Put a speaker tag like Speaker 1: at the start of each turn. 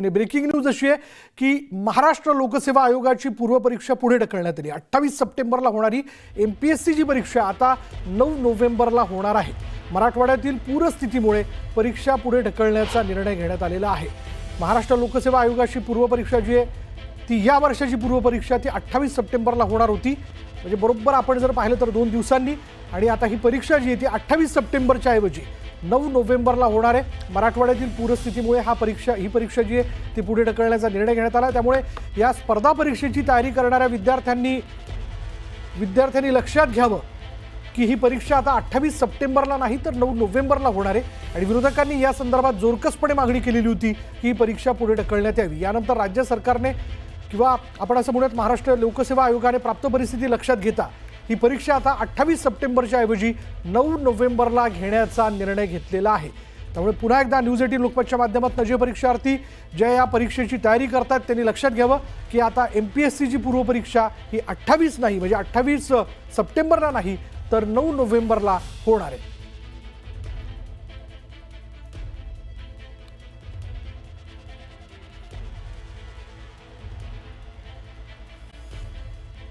Speaker 1: आणि breaking news अशी आहे की महाराष्ट्र लोकसेवा आयोगाची पूर्वपरीक्षा पुढे ढकलण्यात आली। 28 सप्टेंबरला होणारी एमपीएससीची परीक्षा आता 9 नोव्हेंबरला होणार आहे। मराठवाड्यातील पूरस्थितीमुळे परीक्षा पुढे ढकलण्याचा निर्णय घेण्यात आलेला आहे। महाराष्ट्र लोकसेवा आयोगाची पूर्वपरीक्षा जी आहे ती या वर्षाची पूर्वपरीक्षा ती 28 सप्टेंबरला होणार होती। म्हणजे बरोबर आपण जर पाहिलं तर 2 दिवसांनी, आणि आता ही परीक्षा जी आहे ती 28 सप्टेंबरच्या ऐवजी 9 नोव्हेंबरला होणार आहे। मराठवाड्यातील पूरस्थितीमुळे ही परीक्षा जी आहे ती पुढे ढकलण्याचा निर्णय घेण्यात आला। त्यामुळे या स्पर्धा परीक्षेची तयारी करणाऱ्या विद्यार्थ्यांनी लक्षात घ्यावं की ही परीक्षा आता 28 सप्टेंबरला नाही तर 9 नोव्हेंबरला होणार आहे। आणि विरोधकांनी या संदर्भात जोरकसपणे मागणी केलेली होती की ही परीक्षा पुढे ढकलण्यात यावी। यानंतर राज्य सरकारने किंवा आपण असं म्हणूयात महाराष्ट्र लोकसेवा आयोगाने प्राप्त परिस्थिती लक्षात घेता ही परीक्षा आता 28 सप्टेंबरच्या ऐवजी 9 नोव्हेंबरला घेण्याचा निर्णय घेतलेला आहे। त्यामुळे पुन्हा एकदा न्यूज 18 लोकमतच्या माध्यमातून जे परीक्षार्थी ज्या या परीक्षेची तयारी करतात त्यांनी लक्षात घ्यावं की आता एमपीएससीची पूर्वपरीक्षा ही 28 नाही, म्हणजे 28 सप्टेंबरला नाही तर 9 नोव्हेंबरला होणार आहे।